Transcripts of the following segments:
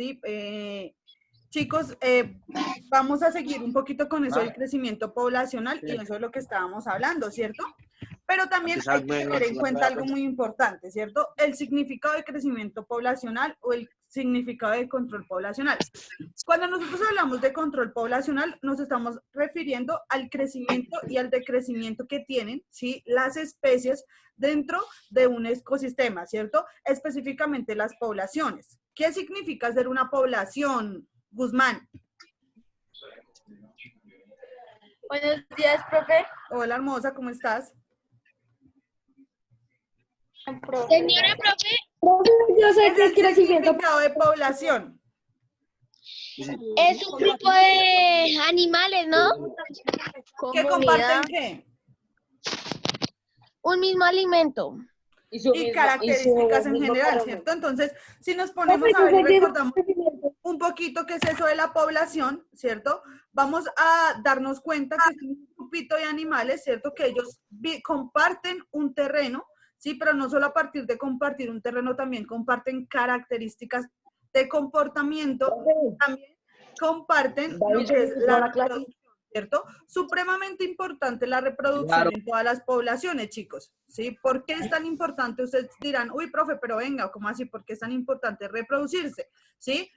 ¿sí? Chicos, vamos a seguir un poquito con eso del crecimiento poblacional y eso es lo que estábamos hablando, ¿cierto? Pero también hay que tener en cuenta algo muy importante, ¿cierto? El significado de crecimiento poblacional o el significado de control poblacional. Cuando nosotros hablamos de control poblacional, nos estamos refiriendo al crecimiento y al decrecimiento que tienen, ¿sí?, las especies dentro de un ecosistema, ¿cierto? Específicamente las poblaciones. ¿Qué significa ser una población, Guzmán? Buenos días, profe. Hola, hermosa, ¿cómo estás? Señora profe. Yo sé que ¿Qué es es el crecimiento. significado de población? Es un grupo de animales, ¿no? ¿Qué comparten qué? Un mismo alimento. Y características en general, ¿cierto? Entonces, si nos ponemos a ver y recordamos un poquito qué es eso de la población, ¿cierto? Vamos a darnos cuenta que es un grupito de animales, ¿cierto? Que ellos comparten un terreno, ¿sí? Pero no solo a partir de compartir un terreno, también comparten características de comportamiento, también comparten lo que es la reproducción, ¿cierto? Supremamente importante la reproducción en todas las poblaciones, chicos, ¿sí? ¿Por qué es tan importante? Ustedes dirán, uy, profe, pero venga, ¿cómo así? ¿Por qué es tan importante reproducirse? ¿Sí?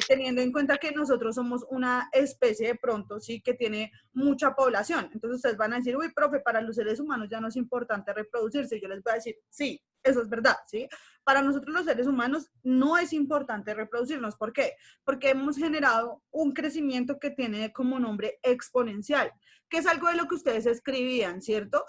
Teniendo en cuenta que nosotros somos una especie de pronto, ¿sí?, que tiene mucha población. Entonces ustedes van a decir, uy, profe, para los seres humanos ya no es importante reproducirse. Yo les voy a decir, sí, eso es verdad, ¿sí? Para nosotros los seres humanos no es importante reproducirnos. ¿Por qué? Porque hemos generado un crecimiento que tiene como nombre exponencial, que es algo de lo que ustedes escribían, ¿cierto?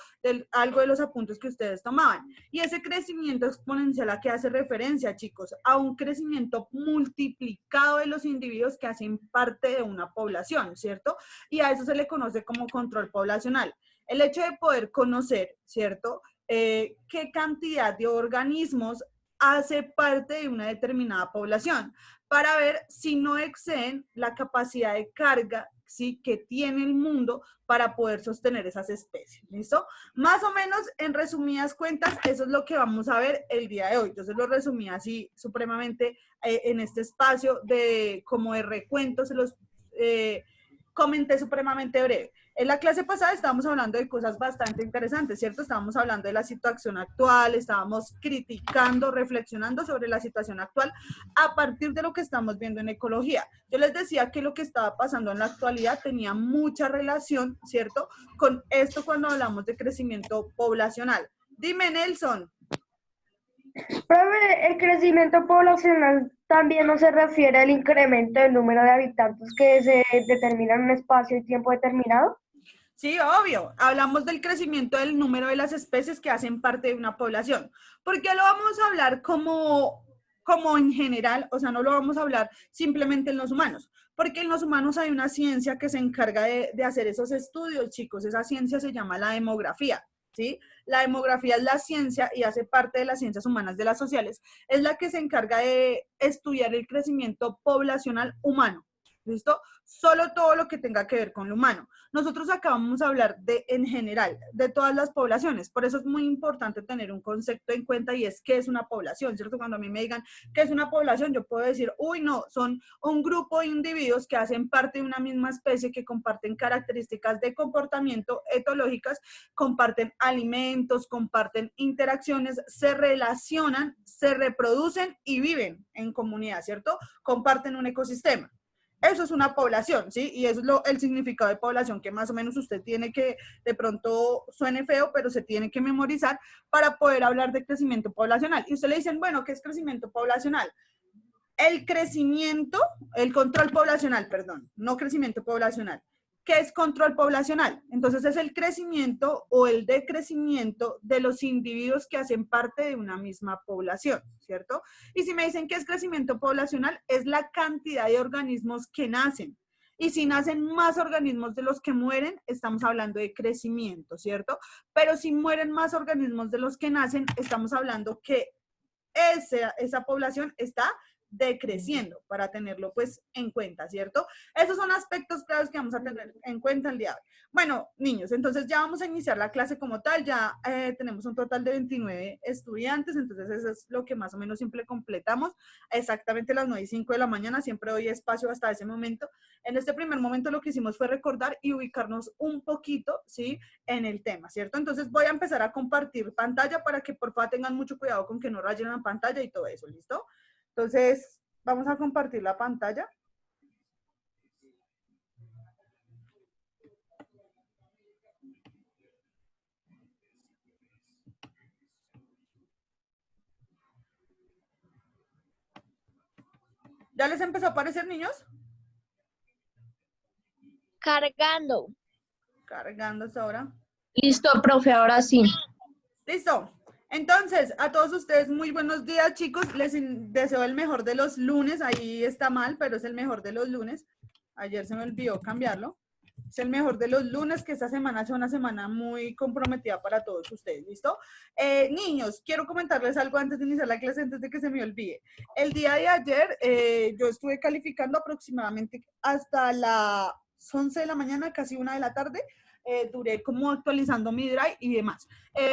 Algo de los apuntes que ustedes tomaban. Y ese crecimiento exponencial, ¿a qué hace referencia, chicos? A un crecimiento multiplicado de los individuos que hacen parte de una población, ¿cierto? Y a eso se le conoce como control poblacional. El hecho de poder conocer, ¿cierto?, qué cantidad de organismos hace parte de una determinada población, para ver si no exceden la capacidad de carga, ¿sí?, que tiene el mundo para poder sostener esas especies, ¿listo? Más o menos, en resumidas cuentas, eso es lo que vamos a ver el día de hoy. Yo se lo resumí así supremamente en este espacio de como de recuento, se los comenté supremamente breve. En la clase pasada estábamos hablando de cosas bastante interesantes, ¿cierto? Estábamos hablando de la situación actual, estábamos criticando, reflexionando sobre la situación actual a partir de lo que estamos viendo en ecología. Yo les decía que lo que estaba pasando en la actualidad tenía mucha relación, ¿cierto?, con esto cuando hablamos de crecimiento poblacional. Dime, Nelson. Profe, el crecimiento poblacional también no se refiere al incremento del número de habitantes que se determina en un espacio y tiempo determinado. Sí, obvio. Hablamos del crecimiento del número de las especies que hacen parte de una población. ¿Por qué lo vamos a hablar como en general? O sea, no lo vamos a hablar simplemente en los humanos. Porque en los humanos hay una ciencia que se encarga de hacer esos estudios, chicos. Esa ciencia se llama la demografía, ¿sí? La demografía es la ciencia y hace parte de las ciencias humanas de las sociales. Es la que se encarga de estudiar el crecimiento poblacional humano. ¿Listo? Solo todo lo que tenga que ver con lo humano. Nosotros acá vamos a hablar de, en general, de todas las poblaciones. Por eso es muy importante tener un concepto en cuenta y es qué es una población, ¿cierto? Cuando a mí me digan qué es una población, yo puedo decir, uy, no, son un grupo de individuos que hacen parte de una misma especie, que comparten características de comportamiento etológicas, comparten alimentos, comparten interacciones, se relacionan, se reproducen y viven en comunidad, ¿cierto? Comparten un ecosistema. Eso es una población, ¿sí? Y eso es el significado de población que más o menos usted tiene que, de pronto suene feo, pero se tiene que memorizar para poder hablar de crecimiento poblacional. Y usted le dicen, bueno, ¿qué es crecimiento poblacional? El crecimiento, el control poblacional, perdón, no crecimiento poblacional. ¿Qué es control poblacional? Entonces es el crecimiento o el decrecimiento de los individuos que hacen parte de una misma población, ¿cierto? Y si me dicen que es crecimiento poblacional, es la cantidad de organismos que nacen. Y si nacen más organismos de los que mueren, estamos hablando de crecimiento, ¿cierto? Pero si mueren más organismos de los que nacen, estamos hablando que esa población está decreciendo, para tenerlo pues en cuenta, ¿cierto? Esos son aspectos claves que vamos a tener en cuenta el día de hoy. Bueno, niños, entonces ya vamos a iniciar la clase como tal, ya tenemos un total de 29 estudiantes, entonces eso es lo que más o menos siempre completamos, exactamente las 9:05 de la mañana, siempre doy espacio hasta ese momento. En este primer momento lo que hicimos fue recordar y ubicarnos un poquito, ¿sí?, en el tema, ¿cierto? Entonces voy a empezar a compartir pantalla para que por favor tengan mucho cuidado con que no rayen la pantalla y todo eso, ¿listo? Entonces, vamos a compartir la pantalla. ¿Ya les empezó a aparecer, niños? Cargando. Cargando hasta ahora. Listo, profe, ahora sí. Listo. Entonces, a todos ustedes, muy buenos días, chicos. Les deseo el mejor de los lunes. Ahí está mal, pero es el mejor de los lunes. Ayer se me olvidó cambiarlo. Es el mejor de los lunes, que esta semana sea una semana muy comprometida para todos ustedes, ¿listo? Niños, quiero comentarles algo antes de iniciar la clase, antes de que se me olvide. El día de ayer yo estuve calificando aproximadamente hasta las 11 de la mañana, casi 1 de la tarde. Duré como actualizando mi drive y demás.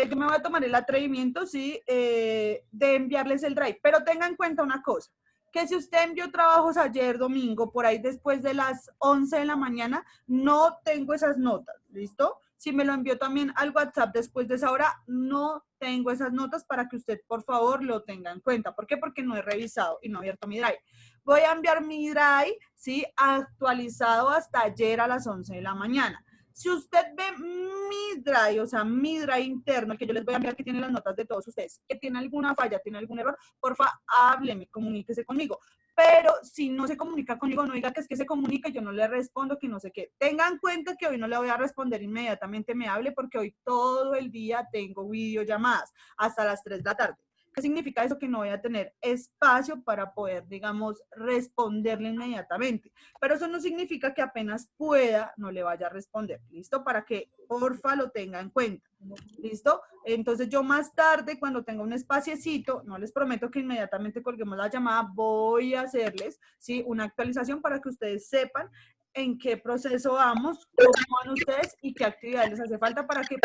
Yo me voy a tomar el atrevimiento, sí, de enviarles el drive, pero tengan en cuenta una cosa, que si usted envió trabajos ayer domingo, por ahí después de las 11 de la mañana, no tengo esas notas, ¿listo? Si me lo envió también al WhatsApp después de esa hora, no tengo esas notas para que usted, por favor, lo tenga en cuenta. ¿Por qué? Porque no he revisado y no he abierto mi drive. Voy a enviar mi drive, ¿sí?, actualizado hasta ayer a las 11 de la mañana. Si usted ve mi drive, o sea, mi drive interno, el que yo les voy a enviar, que tiene las notas de todos ustedes, que tiene alguna falla, tiene algún error, porfa, hábleme, comuníquese conmigo. Pero si no se comunica conmigo, no diga que es que se comunica y yo no le respondo, que no sé qué. Tengan en cuenta que hoy no le voy a responder inmediatamente, me hable, porque hoy todo el día tengo videollamadas hasta las 3 de la tarde. ¿Qué significa eso? Que no voy a tener espacio para poder, digamos, responderle inmediatamente. Pero eso no significa que apenas pueda, no le vaya a responder. ¿Listo? Para que, porfa, lo tenga en cuenta. ¿Listo? Entonces yo más tarde, cuando tenga un espaciecito, no les prometo que inmediatamente colguemos la llamada, voy a hacerles, ¿sí?, una actualización para que ustedes sepan en qué proceso vamos, cómo van ustedes y qué actividades les hace falta para que,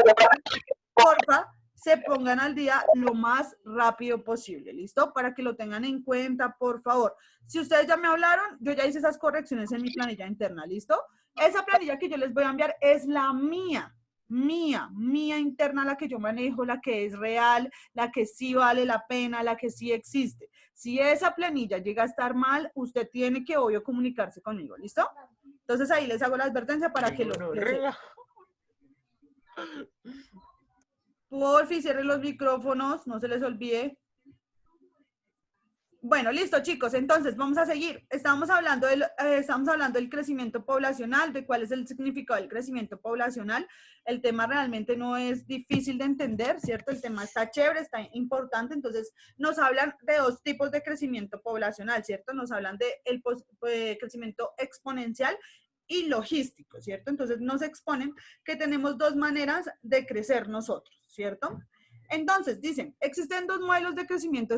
porfa, se pongan al día lo más rápido posible, ¿listo? Para que lo tengan en cuenta, por favor. Si ustedes ya me hablaron, yo ya hice esas correcciones en mi planilla interna, ¿listo? Esa planilla que yo les voy a enviar es la mía interna, la que yo manejo, la que es real, la que sí vale la pena, la que sí existe. Si esa planilla llega a estar mal, usted tiene que, obvio, comunicarse conmigo, ¿listo? Entonces ahí les hago la advertencia para que lo sepan. Porfi, cierren los micrófonos, no se les olvide. Bueno, listo, chicos. Entonces, vamos a seguir. Estamos hablando del crecimiento poblacional, de cuál es el significado del crecimiento poblacional. El tema realmente no es difícil de entender, ¿cierto? El tema está chévere, está importante. Entonces, nos hablan de dos tipos de crecimiento poblacional, ¿cierto? Nos hablan del crecimiento exponencial y logístico, ¿cierto? Entonces, nos exponen que tenemos dos maneras de crecer nosotros, ¿cierto? Entonces, dicen, existen dos modelos de crecimiento,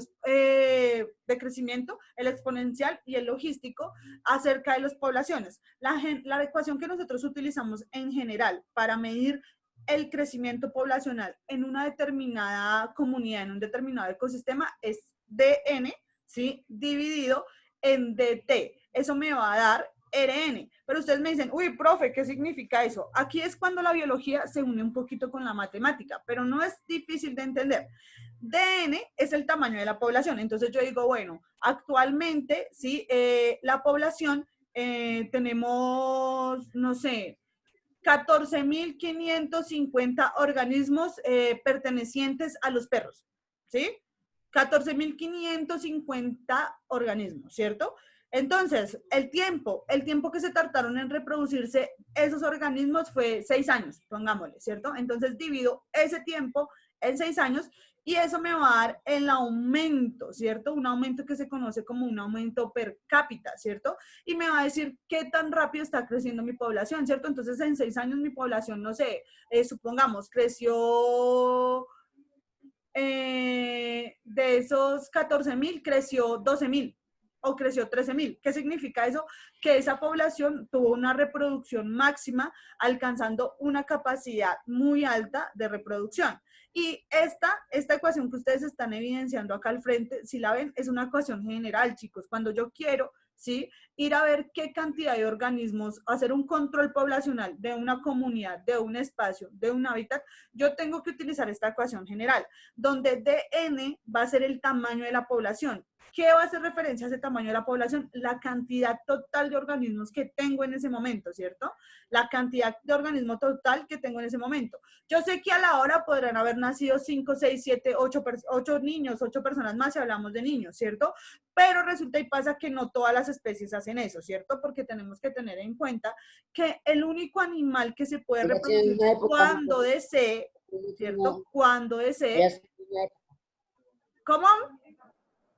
el exponencial y el logístico, acerca de las poblaciones. La ecuación que nosotros utilizamos en general para medir el crecimiento poblacional en una determinada comunidad, en un determinado ecosistema, es dn, ¿sí?, dividido en dt. Eso me va a dar RN. Pero ustedes me dicen, uy, profe, ¿qué significa eso? Aquí es cuando la biología se une un poquito con la matemática, pero no es difícil de entender. DN es el tamaño de la población. Entonces yo digo, bueno, actualmente, sí, la población, tenemos, no sé, 14.550 organismos pertenecientes a los perros, ¿sí? 14.550 organismos, ¿cierto? Entonces, el tiempo que se tardaron en reproducirse esos organismos fue 6 años, pongámosle, ¿cierto? Entonces, divido ese tiempo en 6 años y eso me va a dar el aumento, ¿cierto? Un aumento que se conoce como un aumento per cápita, ¿cierto? Y me va a decir qué tan rápido está creciendo mi población, ¿cierto? Entonces, en 6 años mi población, no sé, supongamos, creció, de esos 14.000, creció 12.000. o creció 13.000. ¿Qué significa eso? Que esa población tuvo una reproducción máxima, alcanzando una capacidad muy alta de reproducción. Y esta ecuación que ustedes están evidenciando acá al frente, si la ven, es una ecuación general, chicos. Cuando yo quiero, ¿sí?, ir a ver qué cantidad de organismos, hacer un control poblacional de una comunidad, de un espacio, de un hábitat, yo tengo que utilizar esta ecuación general, donde dn va a ser el tamaño de la población. ¿Qué va a hacer referencia a ese tamaño de la población? La cantidad total de organismos que tengo en ese momento, ¿cierto? La cantidad de organismos total que tengo en ese momento. Yo sé que a la hora podrán haber nacido 5, 6, 7, 8 niños, 8 personas más si hablamos de niños, ¿cierto? Pero resulta y pasa que no todas las especies hacen eso, ¿cierto? Porque tenemos que tener en cuenta que el único animal que se puede reproducir cuando desee, ¿cierto? Cuando desee. ¿Cómo?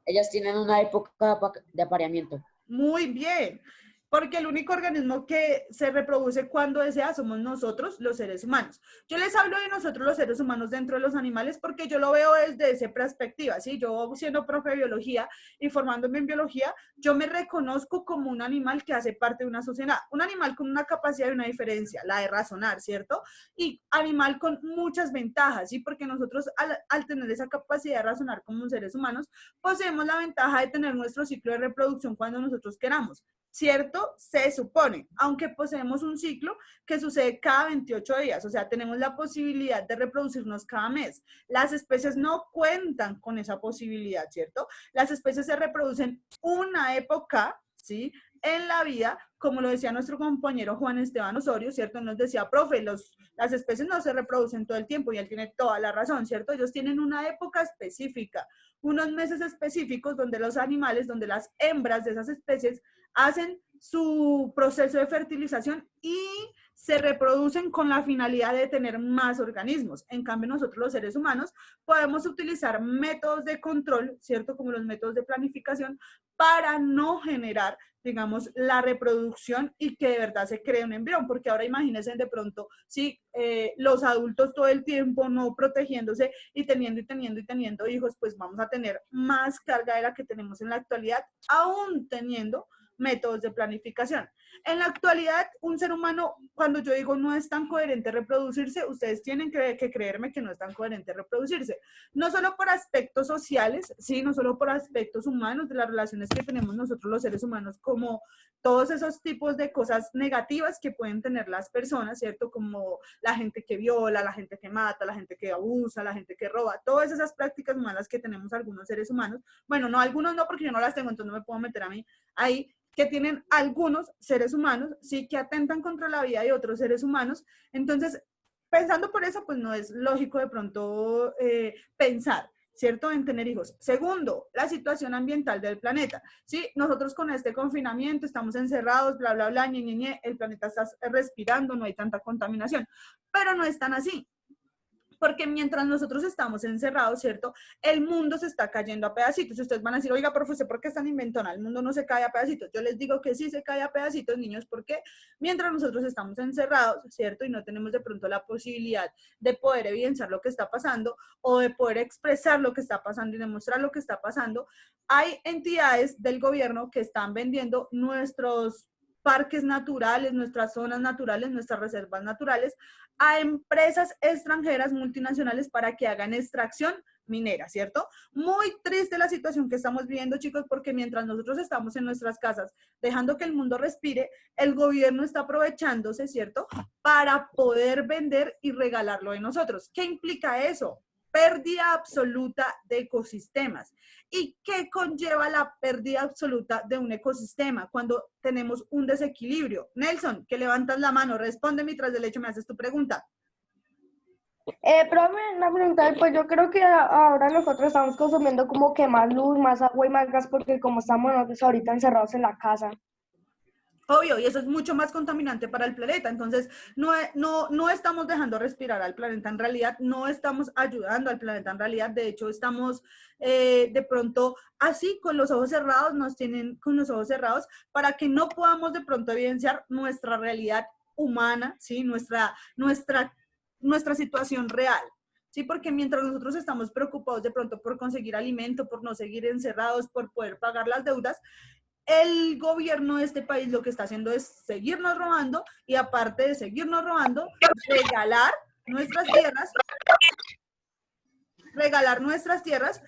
Ellas tienen una época de apareamiento. Muy bien, porque el único organismo que se reproduce cuando desea somos nosotros, los seres humanos. Yo les hablo de nosotros, los seres humanos, dentro de los animales, porque yo lo veo desde esa perspectiva, ¿sí? Yo, siendo profe de biología y formándome en biología, yo me reconozco como un animal que hace parte de una sociedad, un animal con una capacidad y una diferencia, la de razonar, ¿cierto? Y animal con muchas ventajas, ¿sí? Porque nosotros, al tener esa capacidad de razonar como seres humanos, poseemos la ventaja de tener nuestro ciclo de reproducción cuando nosotros queramos. ¿Cierto? Se supone, aunque poseemos un ciclo que sucede cada 28 días, o sea, tenemos la posibilidad de reproducirnos cada mes. Las especies no cuentan con esa posibilidad, ¿cierto? Las especies se reproducen una época, ¿sí?, en la vida, como lo decía nuestro compañero Juan Esteban Osorio, ¿cierto? Nos decía, profe, las especies no se reproducen todo el tiempo, y él tiene toda la razón, ¿cierto? Ellos tienen una época específica, unos meses específicos donde los animales, donde las hembras de esas especies hacen su proceso de fertilización y se reproducen con la finalidad de tener más organismos. En cambio, nosotros los seres humanos podemos utilizar métodos de control, ¿cierto? Como los métodos de planificación, para no generar, digamos, la reproducción y que de verdad se cree un embrión, porque ahora imagínense de pronto, si los adultos todo el tiempo no protegiéndose y teniendo hijos, pues vamos a tener más carga de la que tenemos en la actualidad, aún teniendo métodos de planificación. En la actualidad, un ser humano, cuando yo digo no es tan coherente reproducirse, ustedes tienen que creerme que no es tan coherente reproducirse. No solo por aspectos sociales, sí, no solo por aspectos humanos, de las relaciones que tenemos nosotros los seres humanos, como todos esos tipos de cosas negativas que pueden tener las personas, ¿cierto? Como la gente que viola, la gente que mata, la gente que abusa, la gente que roba, todas esas prácticas malas que tenemos algunos seres humanos. Bueno, no, algunos no, porque yo no las tengo, entonces no me puedo meter a mí ahí, que tienen algunos seres humanos, sí, que atentan contra la vida de otros seres humanos. Entonces, pensando por eso, pues no es lógico de pronto pensar, ¿cierto?, en tener hijos. Segundo, la situación ambiental del planeta, ¿sí? Nosotros con este confinamiento estamos encerrados, bla, bla, bla, el planeta está respirando, no hay tanta contaminación, pero no es tan así. Porque mientras nosotros estamos encerrados, ¿cierto?, el mundo se está cayendo a pedacitos. Ustedes van a decir, oiga, profe, ¿por qué están inventando? El mundo no se cae a pedacitos. Yo les digo que sí se cae a pedacitos, niños, porque mientras nosotros estamos encerrados, ¿cierto?, y no tenemos de pronto la posibilidad de poder evidenciar lo que está pasando o de poder expresar lo que está pasando y demostrar lo que está pasando, hay entidades del gobierno que están vendiendo nuestros parques naturales, nuestras zonas naturales, nuestras reservas naturales, a empresas extranjeras multinacionales para que hagan extracción minera, ¿cierto? Muy triste la situación que estamos viviendo, chicos, porque mientras nosotros estamos en nuestras casas, dejando que el mundo respire, el gobierno está aprovechándose, ¿cierto?, para poder vender y regalarlo de nosotros. ¿Qué implica eso? Pérdida absoluta de ecosistemas. ¿Y qué conlleva la pérdida absoluta de un ecosistema cuando tenemos un desequilibrio? Nelson, que levantas la mano, responde mientras del hecho me haces tu pregunta. Profe, una pregunta, pues yo creo que ahora nosotros estamos consumiendo como que más luz, más agua y más gas porque como estamos nosotros ahorita encerrados en la casa. Obvio, y eso es mucho más contaminante para el planeta. Entonces, no estamos dejando respirar al planeta, en realidad no estamos ayudando al planeta, en realidad, de hecho, estamos de pronto así, con los ojos cerrados, nos tienen con los ojos cerrados para que no podamos de pronto evidenciar nuestra realidad humana, ¿sí? Nuestra situación real. ¿sí? Porque mientras nosotros estamos preocupados de pronto por conseguir alimento, por no seguir encerrados, por poder pagar las deudas, el gobierno de este país lo que está haciendo es seguirnos robando y aparte de seguirnos robando, regalar nuestras tierras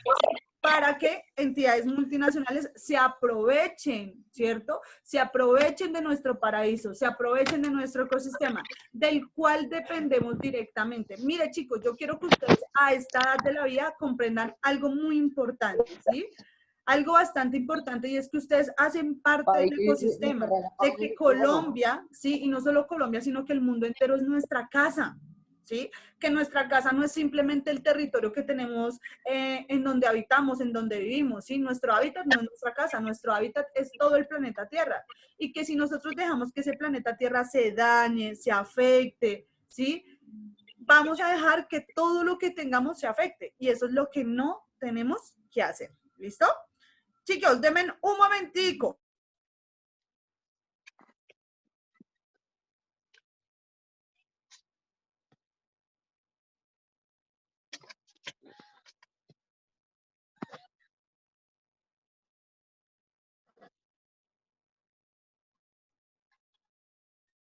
para que entidades multinacionales se aprovechen, ¿cierto? Se aprovechen de nuestro paraíso, se aprovechen de nuestro ecosistema, del cual dependemos directamente. Mire, chicos, yo quiero que ustedes a esta edad de la vida comprendan algo muy importante, ¿sí? Algo bastante importante, y es que ustedes hacen parte del ecosistema, de que Colombia, ¿sí? Y no solo Colombia, sino que el mundo entero es nuestra casa, ¿sí? Que nuestra casa no es simplemente el territorio que tenemos en donde habitamos, en donde vivimos, ¿sí? Nuestro hábitat no es nuestra casa, nuestro hábitat es todo el planeta Tierra. Y que si nosotros dejamos que ese planeta Tierra se dañe, se afecte, ¿sí? Vamos a dejar que todo lo que tengamos se afecte. Y eso es lo que no tenemos que hacer. ¿Listo? Chicos, denme un momentico.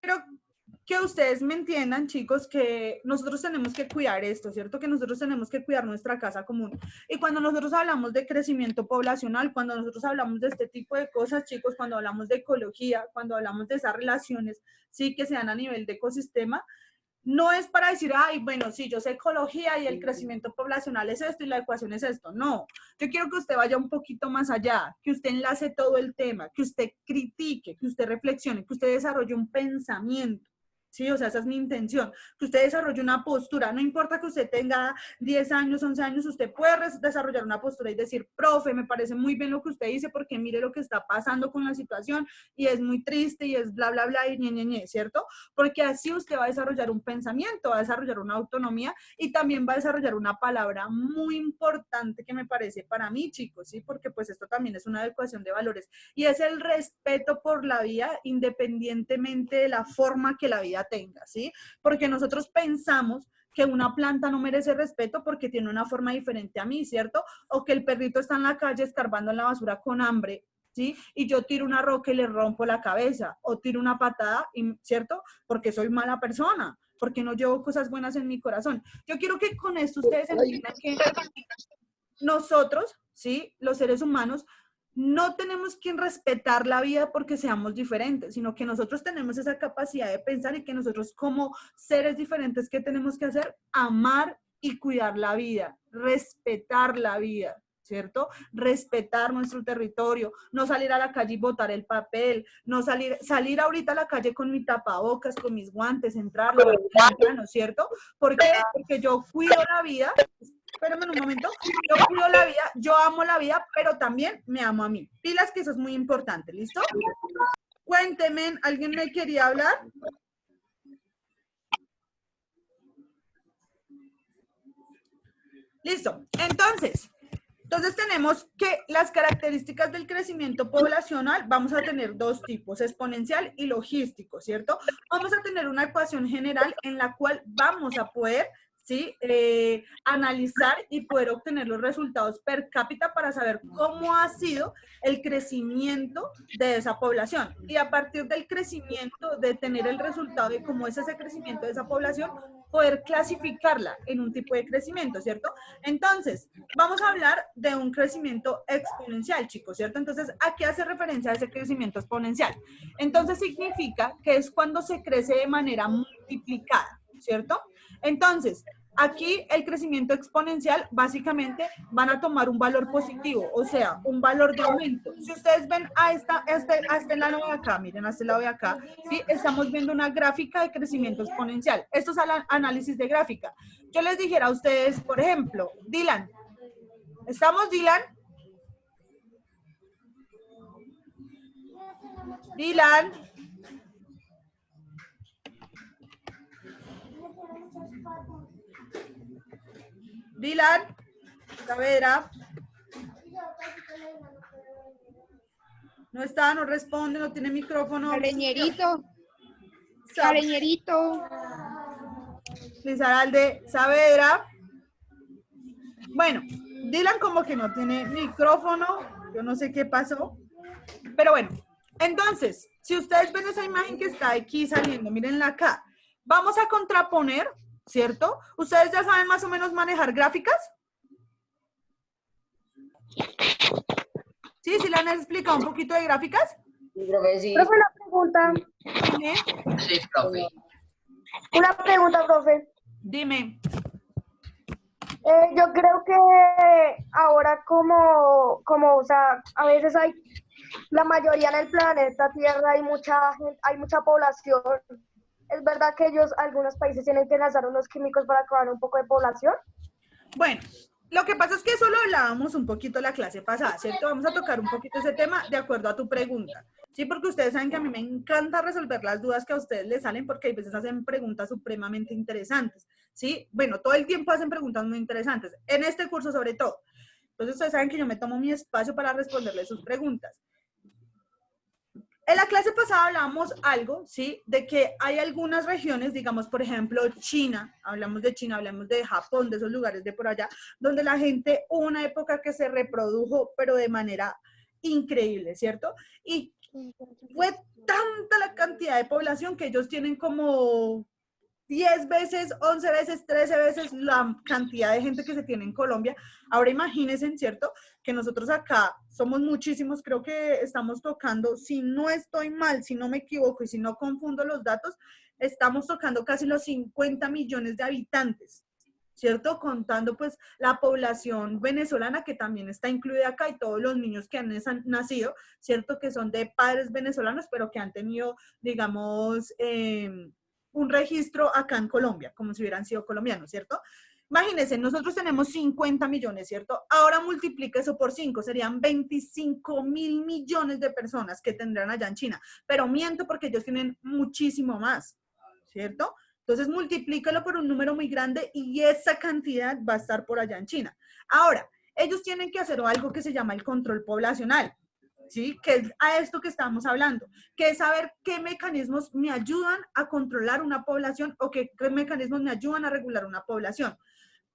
Quiero que ustedes me entiendan, chicos, que nosotros tenemos que cuidar esto, ¿cierto? Que nosotros tenemos que cuidar nuestra casa común. Y cuando nosotros hablamos de crecimiento poblacional, cuando nosotros hablamos de este tipo de cosas, chicos, cuando hablamos de ecología, cuando hablamos de esas relaciones, sí, que se dan a nivel de ecosistema, no es para decir, ay, bueno, sí, yo sé ecología y el crecimiento poblacional es esto y la ecuación es esto. No, yo quiero que usted vaya un poquito más allá, que usted enlace todo el tema, que usted critique, que usted reflexione, que usted desarrolle un pensamiento. Sí, o sea, esa es mi intención, que usted desarrolle una postura, no importa que usted tenga 10 años, 11 años, usted puede desarrollar una postura y decir, profe, me parece muy bien lo que usted dice porque mire lo que está pasando con la situación y es muy triste y es bla, bla, bla y ñe, ¿cierto? Porque así usted va a desarrollar un pensamiento, va a desarrollar una autonomía y también va a desarrollar una palabra muy importante que me parece para mí, chicos, ¿sí? Porque pues esto también es una adecuación de valores y es el respeto por la vida independientemente de la forma que la vida tenga, ¿sí? Porque nosotros pensamos que una planta no merece respeto porque tiene una forma diferente a mí, ¿cierto? O que el perrito está en la calle escarbando en la basura con hambre, ¿sí? Y yo tiro una roca y le rompo la cabeza, o tiro una patada, ¿cierto? Porque soy mala persona, porque no llevo cosas buenas en mi corazón. Yo quiero que con esto ustedes entiendan que nosotros, ¿sí? Los seres humanos, no tenemos que respetar la vida porque seamos diferentes, sino que nosotros tenemos esa capacidad de pensar y que nosotros como seres diferentes, ¿qué tenemos que hacer? Amar y cuidar la vida, respetar la vida, ¿cierto? Respetar nuestro territorio, no salir a la calle y botar el papel, no salir ahorita a la calle con mi tapabocas, con mis guantes, entrar, ¿cierto? ¿Por qué? Porque yo cuido la vida. Espérame un momento, yo cuido la vida, yo amo la vida, pero también me amo a mí. Pilas, que eso es muy importante, ¿listo? Cuénteme, ¿alguien me quería hablar? Listo, entonces tenemos que las características del crecimiento poblacional, vamos a tener dos tipos, exponencial y logístico, ¿cierto? Vamos a tener una ecuación general en la cual vamos a poder, ¿sí? Analizar y poder obtener los resultados per cápita para saber cómo ha sido el crecimiento de esa población. Y a partir del crecimiento, de tener el resultado de cómo es ese crecimiento de esa población, poder clasificarla en un tipo de crecimiento, ¿cierto? Entonces, vamos a hablar de un crecimiento exponencial, chicos, ¿cierto? Entonces, ¿a qué hace referencia ese crecimiento exponencial? Entonces, significa que es cuando se crece de manera multiplicada, ¿cierto? Entonces, aquí el crecimiento exponencial básicamente van a tomar un valor positivo, o sea, un valor de aumento. Si ustedes ven a este lado de acá, miren a este lado de acá, ¿sí? Estamos viendo una gráfica de crecimiento exponencial. Esto es análisis de gráfica. Yo les dijera a ustedes, por ejemplo, Dylan, ¿estamos, Dylan? Dylan. Dylan, Saavedra. No está, no responde, no tiene micrófono. Cariñerito. Cariñerito. Lizaralde, Saavedra. Bueno, Dylan como que no tiene micrófono, yo no sé qué pasó, pero bueno, entonces, si ustedes ven esa imagen que está aquí saliendo, mírenla acá, vamos a contraponer, ¿cierto? ¿Ustedes ya saben más o menos manejar gráficas? ¿Sí? ¿Sí le han explicado un poquito de gráficas? Sí, profe, sí. Profe, una pregunta. Dime, Sí, profe. Una pregunta, profe. dime. Yo creo que ahora o sea, a veces hay, la mayoría en el planeta Tierra hay mucha gente, hay mucha población. ¿Es verdad que algunos países tienen que lanzar unos químicos para acabar un poco de población? Bueno, lo que pasa es que eso lo hablábamos un poquito la clase pasada, ¿cierto? Vamos a tocar un poquito ese tema de acuerdo a tu pregunta. Sí, porque ustedes saben que a mí me encanta resolver las dudas que a ustedes les salen porque hay veces hacen preguntas supremamente interesantes, ¿sí? Bueno, todo el tiempo hacen preguntas muy interesantes, en este curso sobre todo. Entonces ustedes saben que yo me tomo mi espacio para responderles sus preguntas. En la clase pasada hablábamos algo, ¿sí? De que hay algunas regiones, digamos, por ejemplo, China, hablamos de Japón, de esos lugares de por allá, donde la gente, hubo una época que se reprodujo, pero de manera increíble, ¿cierto? Y fue tanta la cantidad de población que ellos tienen como 10 veces, 11 veces, 13 veces la cantidad de gente que se tiene en Colombia. Ahora imagínense, ¿cierto? Que nosotros acá somos muchísimos, creo que estamos tocando, si no estoy mal, si no me equivoco y si no confundo los datos, estamos tocando casi los 50 millones de habitantes, ¿cierto? Contando pues la población venezolana que también está incluida acá y todos los niños que han nacido, ¿cierto? Que son de padres venezolanos, pero que han tenido, digamos, un registro acá en Colombia, como si hubieran sido colombianos, ¿cierto? Imagínense, nosotros tenemos 50 millones, ¿cierto? Ahora multiplica eso por 5, serían 25.000 millones de personas que tendrán allá en China. Pero miento porque ellos tienen muchísimo más, ¿cierto? Entonces multiplícalo por un número muy grande y esa cantidad va a estar por allá en China. Ahora, ellos tienen que hacer algo que se llama el control poblacional. ¿Sí? Que es a esto que estamos hablando, que es saber qué mecanismos me ayudan a controlar una población o qué mecanismos me ayudan a regular una población.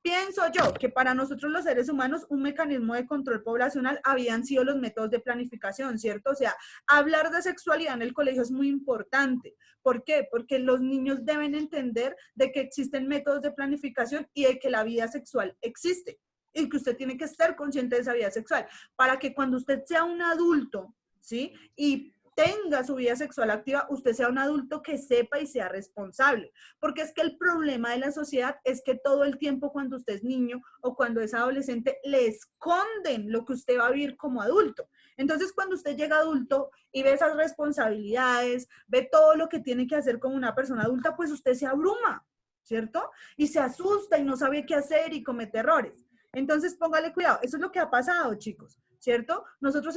Pienso yo que para nosotros los seres humanos un mecanismo de control poblacional habían sido los métodos de planificación, ¿cierto? O sea, hablar de sexualidad en el colegio es muy importante. ¿Por qué? Porque los niños deben entender de que existen métodos de planificación y de que la vida sexual existe y que usted tiene que estar consciente de esa vida sexual para que cuando usted sea un adulto, ¿sí? Y tenga su vida sexual activa, usted sea un adulto que sepa y sea responsable. Porque es que el problema de la sociedad es que todo el tiempo cuando usted es niño o cuando es adolescente, le esconden lo que usted va a vivir como adulto. Entonces, cuando usted llega adulto y ve esas responsabilidades, ve todo lo que tiene que hacer como una persona adulta, pues usted se abruma, ¿cierto? Y se asusta y no sabe qué hacer y comete errores. Entonces, póngale cuidado. Eso es lo que ha pasado, chicos, ¿cierto? Nosotros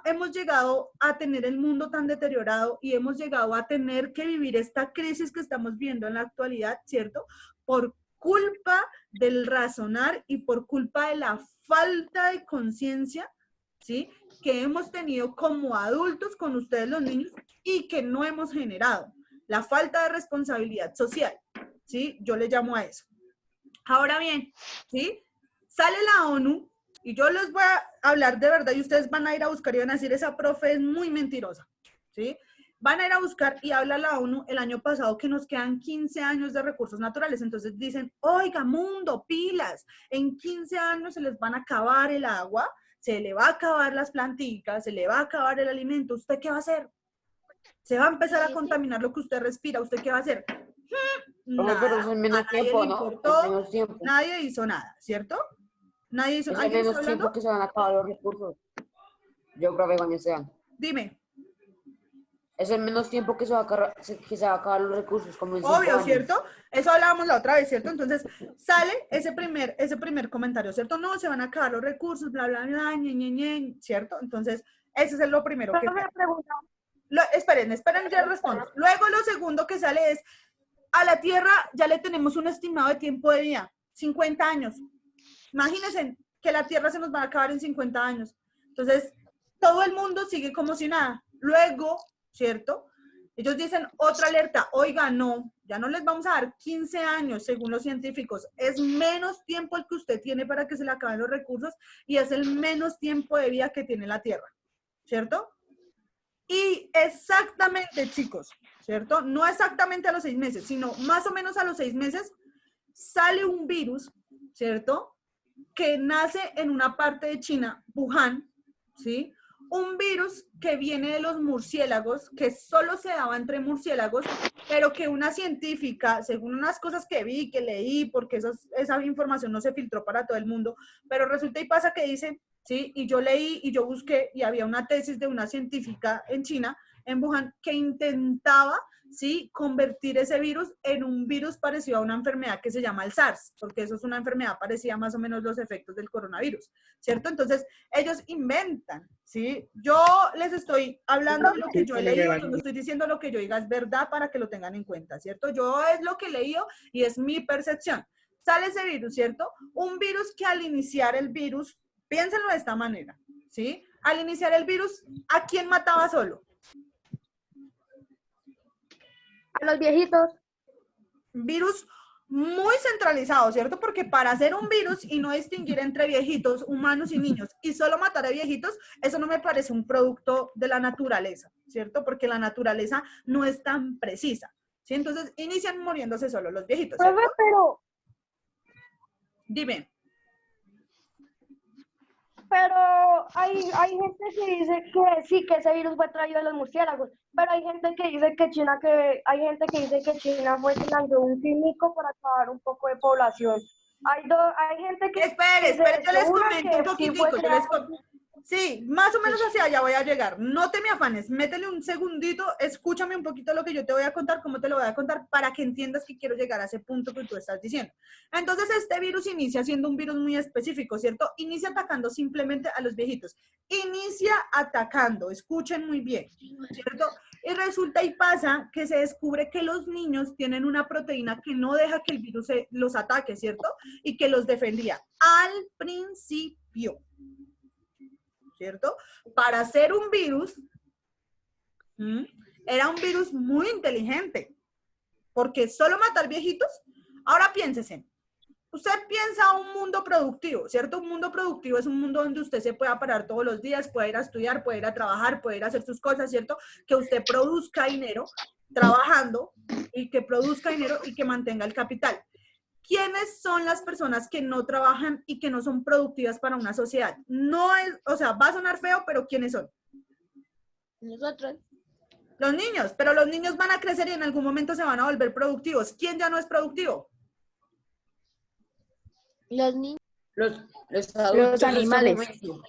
hemos llegado a tener el mundo tan deteriorado y hemos llegado a tener que vivir esta crisis que estamos viendo en la actualidad, ¿cierto? Por culpa del razonar y por culpa de la falta de conciencia, ¿sí? Que hemos tenido como adultos con ustedes los niños y que no hemos generado. La falta de responsabilidad social, ¿sí? Yo le llamo a eso. Ahora bien, ¿sí? Sale la ONU y yo les voy a hablar de verdad y ustedes van a ir a buscar y van a decir, esa profe es muy mentirosa, ¿sí? Van a ir a buscar y habla la ONU el año pasado que nos quedan 15 años de recursos naturales. Entonces dicen, oiga, mundo, pilas, en 15 años se les van a acabar el agua, se le va a acabar las plantitas, se le va a acabar el alimento. ¿Usted qué va a hacer? Se va a empezar a contaminar lo que usted respira. ¿Usted qué va a hacer? Profe, pero eso Nada, es a menos nadie le tiempo, ¿no? Es importó, menos tiempo. nadie hizo nada, ¿cierto? Nadie hizo, Es ¿alguien está menos hablando? tiempo que se van a acabar los recursos. Yo, profe, cuando sean. Dime. Es en menos tiempo que se va a acabar los recursos, como en 5 Obvio, años. ¿cierto? Eso hablábamos la otra vez, ¿cierto? Entonces, sale ese primer comentario, ¿cierto? No, se van a acabar los recursos, bla, bla, bla, ¿cierto? Entonces, ese es lo primero que sale. Esperen, ya respondo. Luego lo segundo que sale es, a la Tierra ya le tenemos un estimado de tiempo de vida, 50 años. Imagínense que la Tierra se nos va a acabar en 50 años. Entonces, todo el mundo sigue como si nada. Luego, ¿cierto? Ellos dicen otra alerta, oiga, no, ya no les vamos a dar 15 años según los científicos, es menos tiempo el que usted tiene para que se le acaben los recursos y es el menos tiempo de vida que tiene la Tierra, ¿cierto? Y exactamente, chicos, ¿cierto? No exactamente a los 6 meses, sino más o menos a los 6 meses sale un virus, ¿cierto? Que nace en una parte de China, Wuhan, ¿sí? Un virus que viene de los murciélagos, que solo se daba entre murciélagos, pero que una científica, según unas cosas que vi, que leí, porque esa información no se filtró para todo el mundo, pero resulta y pasa que dice, ¿sí? Y yo leí y yo busqué y había una tesis de una científica en China, en Wuhan, que intentaba, ¿sí?, convertir ese virus en un virus parecido a una enfermedad que se llama el SARS, porque eso es una enfermedad parecida más o menos los efectos del coronavirus, ¿cierto? Entonces, ellos inventan, ¿sí? Yo les estoy hablando de lo que yo he leído, yo no estoy diciendo lo que yo diga es verdad para que lo tengan en cuenta, ¿cierto? Yo es lo que he leído y es mi percepción. Sale ese virus, ¿cierto? Un virus que al iniciar el virus, piénsenlo de esta manera, ¿sí? Al iniciar el virus, ¿a quién mataba solo? A los viejitos. Virus muy centralizado, ¿cierto? Porque para hacer un virus y no distinguir entre viejitos, humanos y niños, y solo matar a viejitos, eso no me parece un producto de la naturaleza, ¿cierto? Porque la naturaleza no es tan precisa, ¿sí? Entonces inician muriéndose solo los viejitos, ¿cierto? Profe, pero Dime. hay gente que dice que sí, que ese virus fue traído de los murciélagos, pero hay gente que dice que China fue que lanzó un químico para acabar un poco de población. Hay gente que Espere, yo les comento un poquitico, creado. Sí, más o menos hacia allá voy a llegar. No te me afanes, métele un segundito, escúchame un poquito lo que yo te voy a contar, cómo te lo voy a contar, para que entiendas que quiero llegar a ese punto que tú estás diciendo. Entonces, este virus inicia siendo un virus muy específico, ¿cierto? Inicia atacando simplemente a los viejitos. Inicia atacando, escuchen muy bien, ¿cierto? Y resulta y pasa que se descubre que los niños tienen una proteína que no deja que el virus los ataque, ¿cierto? Y que los defendía al principio, ¿cierto? Para hacer un virus, era un virus muy inteligente, porque solo matar viejitos. Ahora piénsese, usted piensa un mundo productivo, ¿cierto? Un mundo productivo es un mundo donde usted se pueda parar todos los días, puede ir a estudiar, puede ir a trabajar, puede ir a hacer sus cosas, ¿cierto? Que usted produzca dinero trabajando y que produzca dinero y que mantenga el capital. ¿Quiénes son las personas que no trabajan y que no son productivas para una sociedad? No es, o sea, va a sonar feo, pero ¿quiénes son? Nosotros. Los niños, pero los niños van a crecer y en algún momento se van a volver productivos. ¿Quién ya no es productivo? Los niños. Los adultos Los animales. de este momento.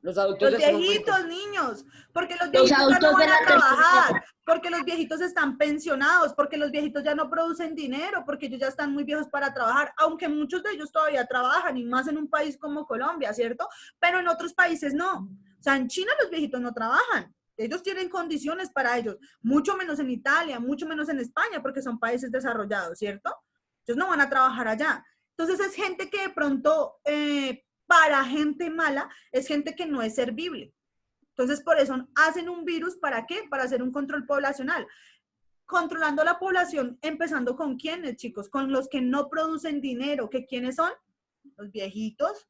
Los adultos Los de este viejitos, momento. niños, porque los viejitos ya no adultos de van a la tercera trabajar, porque los viejitos están pensionados, porque los viejitos ya no producen dinero, porque ellos ya están muy viejos para trabajar, aunque muchos de ellos todavía trabajan, y más en un país como Colombia, ¿cierto? Pero en otros países no. O sea, en China los viejitos no trabajan. Ellos tienen condiciones para ellos, mucho menos en Italia, mucho menos en España, porque son países desarrollados, ¿cierto? Ellos no van a trabajar allá. Entonces es gente que de pronto, para gente mala, es gente que no es servible. Entonces por eso hacen un virus, ¿para qué? Para hacer un control poblacional. Controlando la población, empezando con quiénes, chicos, con los que no producen dinero, que quiénes son, los viejitos,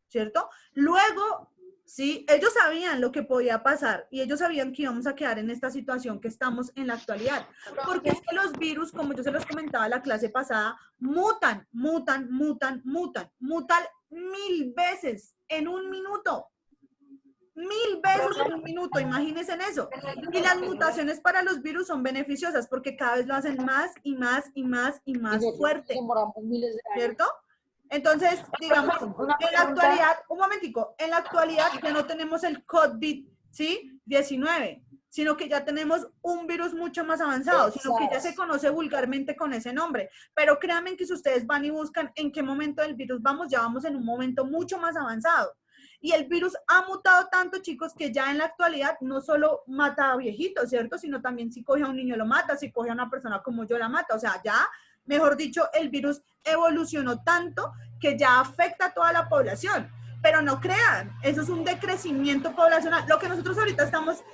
¿cierto? Luego, sí, ellos sabían lo que podía pasar y ellos sabían que íbamos a quedar en esta situación que estamos en la actualidad. Porque es que los virus, como yo se los comentaba en la clase pasada, mutan 1000 veces en un minuto. 1000 veces en un minuto, imagínense en eso. Y las mutaciones para los virus son beneficiosas porque cada vez lo hacen más y más y más y más fuerte, ¿cierto? Entonces, digamos, en la actualidad, un momentico, en la actualidad ya no tenemos el COVID, ¿sí? 19, sino que ya tenemos un virus mucho más avanzado, sino que ya se conoce vulgarmente con ese nombre. Pero créanme que si ustedes van y buscan en qué momento del virus vamos, ya vamos en un momento mucho más avanzado. Y el virus ha mutado tanto, chicos, que ya en la actualidad no solo mata a viejitos, ¿cierto? Sino también si coge a un niño lo mata, si coge a una persona como yo la mata. O sea, ya, mejor dicho, el virus evolucionó tanto que ya afecta a toda la población. Pero no crean, eso es un decrecimiento poblacional. Lo que nosotros ahorita estamos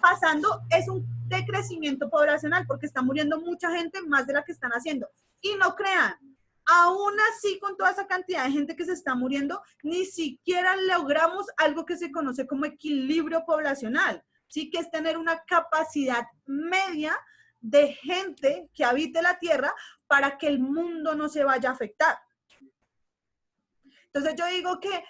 pasando es un de crecimiento poblacional, porque está muriendo mucha gente más de la que están haciendo. Y no crean, aún así, con toda esa cantidad de gente que se está muriendo, ni siquiera logramos algo que se conoce como equilibrio poblacional, ¿sí? Que es tener una capacidad media de gente que habite la Tierra para que el mundo no se vaya a afectar. Entonces yo digo que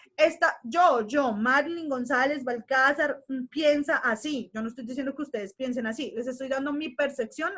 Marilyn González Balcázar, piensa así. Yo no estoy diciendo que ustedes piensen así. Les estoy dando mi percepción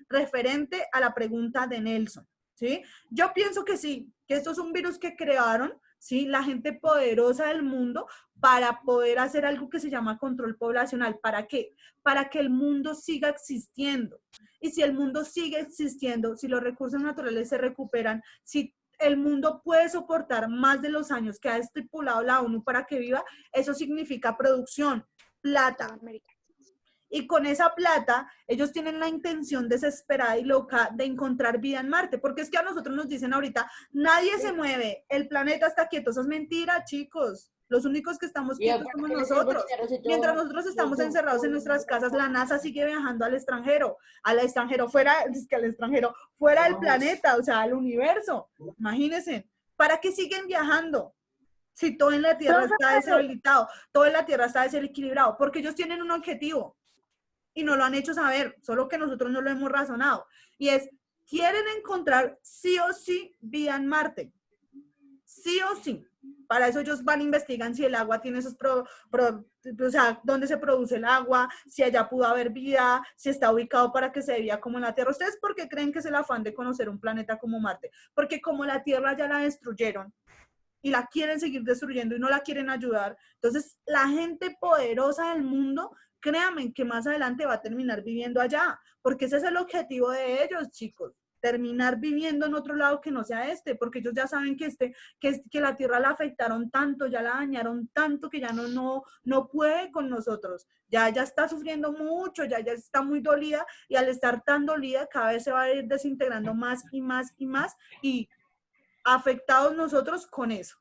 referente a la pregunta de Nelson, ¿sí? Yo pienso que sí, que esto es un virus que crearon, ¿sí? La gente poderosa del mundo para poder hacer algo que se llama control poblacional. ¿Para qué? Para que el mundo siga existiendo. Y si el mundo sigue existiendo, si los recursos naturales se recuperan, si el mundo puede soportar más de los años que ha estipulado la ONU para que viva, eso significa producción, plata. Y con esa plata, ellos tienen la intención desesperada y loca de encontrar vida en Marte, porque es que a nosotros nos dicen ahorita, nadie se mueve, el planeta está quieto. Eso es mentira, chicos. Los únicos que estamos quietos somos nosotros. Mientras nosotros estamos encerrados en nuestras casas, la NASA sigue viajando al extranjero, fuera del planeta, o sea, al universo. Imagínense, ¿para qué siguen viajando? Si todo en la Tierra está deshabilitado, todo en la Tierra está desequilibrado, porque ellos tienen un objetivo y no lo han hecho saber, solo que nosotros no lo hemos razonado. Y es, quieren encontrar sí o sí vida en Marte. Sí o sí. Para eso ellos van a investigar si el agua tiene esos, o sea, dónde se produce el agua, si allá pudo haber vida, si está ubicado para que se viva como en la Tierra. ¿Ustedes por qué creen que es el afán de conocer un planeta como Marte? Porque como la Tierra ya la destruyeron y la quieren seguir destruyendo y no la quieren ayudar, entonces la gente poderosa del mundo, créanme que más adelante va a terminar viviendo allá, porque ese es el objetivo de ellos, chicos. Terminar viviendo en otro lado que no sea este, porque ellos ya saben que la Tierra la afectaron tanto, ya la dañaron tanto que ya no puede con nosotros, ya está sufriendo mucho, ya está muy dolida, y al estar tan dolida cada vez se va a ir desintegrando más y más y más, y afectados nosotros con eso.